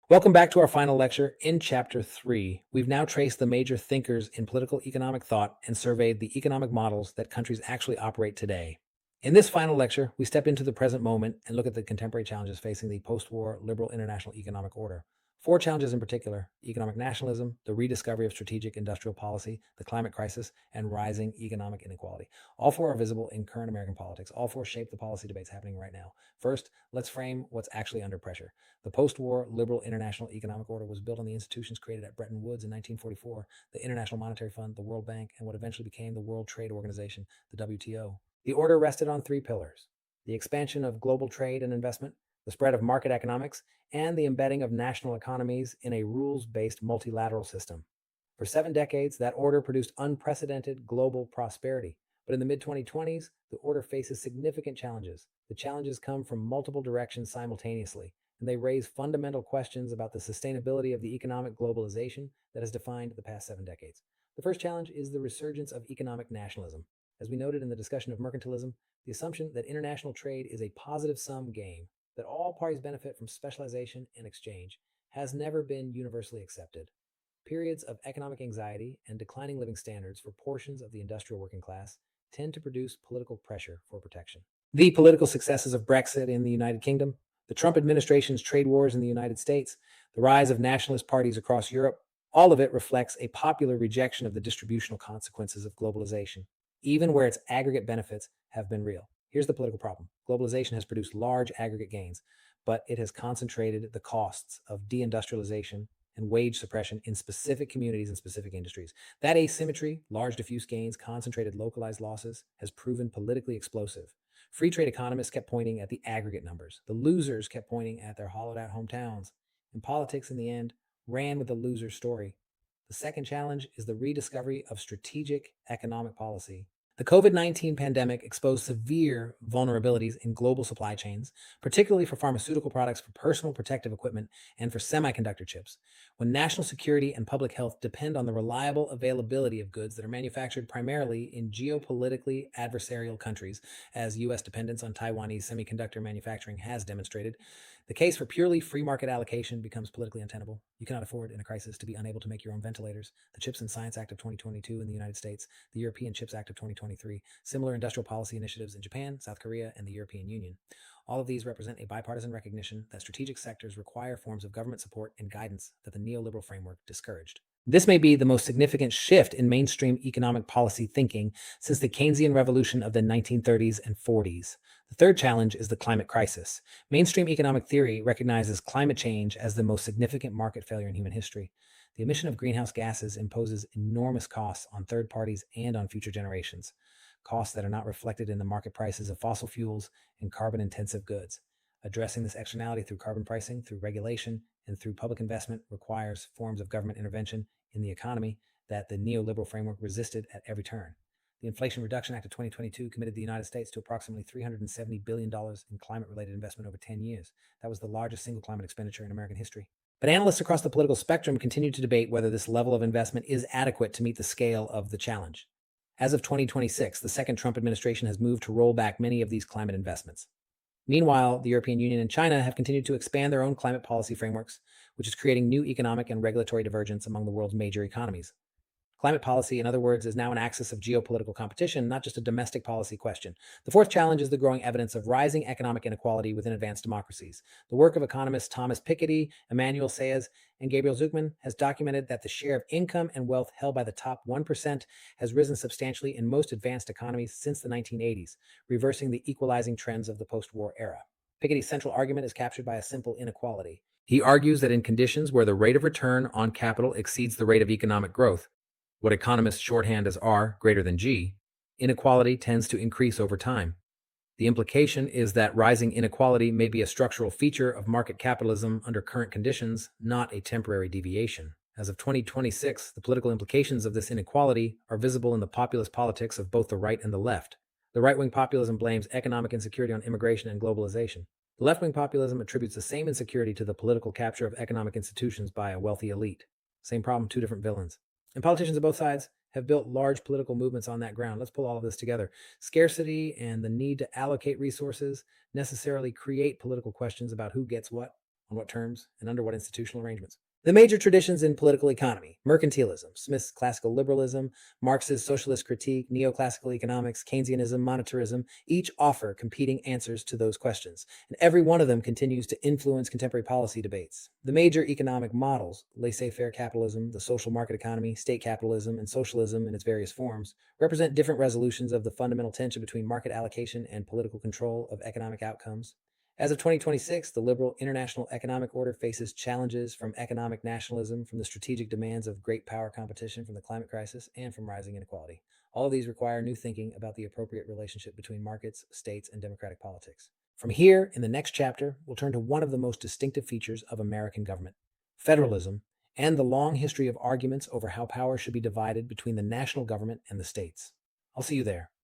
Welcome back to our final lecture in Chapter 3. We've now traced the major thinkers in political economic thought and surveyed the economic models that countries actually operate today. In this final lecture, we step into the present moment and look at the contemporary challenges facing the post-war liberal international economic order. Four challenges in particular: economic nationalism, the rediscovery of strategic industrial policy, the climate crisis, and rising economic inequality. All four are visible in current American politics. All four shape the policy debates happening right now. First, let's frame what's actually under pressure. The post-war liberal international economic order was built on the institutions created at Bretton Woods in 1944, the International Monetary Fund, the World Bank, and what eventually became the World Trade Organization, the WTO. The order rested on three pillars: the expansion of global trade and investment, the spread of market economics, and the embedding of national economies in a rules-based multilateral system. For 7 decades, that order produced unprecedented global prosperity. But in the mid-2020s, the order faces significant challenges. The challenges come from multiple directions simultaneously, and they raise fundamental questions about the sustainability of the economic globalization that has defined the past 7 decades. The first challenge is the resurgence of economic nationalism. As we noted in the discussion of mercantilism, the assumption that international trade is a positive-sum game, that all parties benefit from specialization and exchange, has never been universally accepted. Periods of economic anxiety and declining living standards for portions of the industrial working class tend to produce political pressure for protection. The political successes of Brexit in the United Kingdom, the Trump administration's trade wars in the United States, the rise of nationalist parties across Europe, all of it reflects a popular rejection of the distributional consequences of globalization, even where its aggregate benefits have been real. Here's the political problem. Globalization has produced large aggregate gains, but it has concentrated the costs of deindustrialization and wage suppression in specific communities and specific industries. That asymmetry, large diffuse gains, concentrated localized losses, has proven politically explosive. Free trade economists kept pointing at the aggregate numbers. The losers kept pointing at their hollowed out hometowns. And politics, in the end, ran with the loser story. The second challenge is the rediscovery of strategic economic policy. The COVID-19 pandemic exposed severe vulnerabilities in global supply chains, particularly for pharmaceutical products, for personal protective equipment, and for semiconductor chips. When national security and public health depend on the reliable availability of goods that are manufactured primarily in geopolitically adversarial countries, as U.S. dependence on Taiwanese semiconductor manufacturing has demonstrated, the case for purely free market allocation becomes politically untenable. You cannot afford, in a crisis, to be unable to make your own ventilators. The Chips and Science Act of 2022 in the United States, the European Chips Act of 2023, similar industrial policy initiatives in Japan, South Korea, and the European Union. All of these represent a bipartisan recognition that strategic sectors require forms of government support and guidance that the neoliberal framework discouraged. This may be the most significant shift in mainstream economic policy thinking since the Keynesian revolution of the 1930s and 40s. The third challenge is the climate crisis. Mainstream economic theory recognizes climate change as the most significant market failure in human history. The emission of greenhouse gases imposes enormous costs on third parties and on future generations, costs that are not reflected in the market prices of fossil fuels and carbon-intensive goods. Addressing this externality through carbon pricing, through regulation, and through public investment requires forms of government intervention in the economy that the neoliberal framework resisted at every turn. The Inflation Reduction Act of 2022 committed the United States to approximately $370 billion in climate-related investment over 10 years. That was the largest single climate expenditure in American history. But analysts across the political spectrum continue to debate whether this level of investment is adequate to meet the scale of the challenge. As of 2026, the second Trump administration has moved to roll back many of these climate investments. Meanwhile, the European Union and China have continued to expand their own climate policy frameworks, which is creating new economic and regulatory divergence among the world's major economies. Climate policy, in other words, is now an axis of geopolitical competition, not just a domestic policy question. The fourth challenge is the growing evidence of rising economic inequality within advanced democracies. The work of economists Thomas Piketty, Emmanuel Saez, and Gabriel Zucman has documented that the share of income and wealth held by the top 1% has risen substantially in most advanced economies since the 1980s, reversing the equalizing trends of the post-war era. Piketty's central argument is captured by a simple inequality. He argues that in conditions where the rate of return on capital exceeds the rate of economic growth, what economists shorthand as R greater than G, inequality tends to increase over time. The implication is that rising inequality may be a structural feature of market capitalism under current conditions, not a temporary deviation. As of 2026, the political implications of this inequality are visible in the populist politics of both the right and the left. The right-wing populism blames economic insecurity on immigration and globalization. The left-wing populism attributes the same insecurity to the political capture of economic institutions by a wealthy elite. Same problem, two different villains. And politicians of both sides have built large political movements on that ground. Let's pull all of this together. Scarcity and the need to allocate resources necessarily create political questions about who gets what on what terms and under what institutional arrangements. The major traditions in political economy: mercantilism, Smith's classical liberalism, Marx's socialist critique, neoclassical economics, Keynesianism, monetarism, each offer competing answers to those questions, and every one of them continues to influence contemporary policy debates. The major economic models, laissez-faire capitalism, the social market economy, state capitalism, and socialism in its various forms, represent different resolutions of the fundamental tension between market allocation and political control of economic outcomes. As of 2026, the liberal international economic order faces challenges from economic nationalism, from the strategic demands of great power competition, from the climate crisis, and from rising inequality. All of these require new thinking about the appropriate relationship between markets, states, and democratic politics. From here, in the next chapter, we'll turn to one of the most distinctive features of American government: federalism, and the long history of arguments over how power should be divided between the national government and the states. I'll see you there.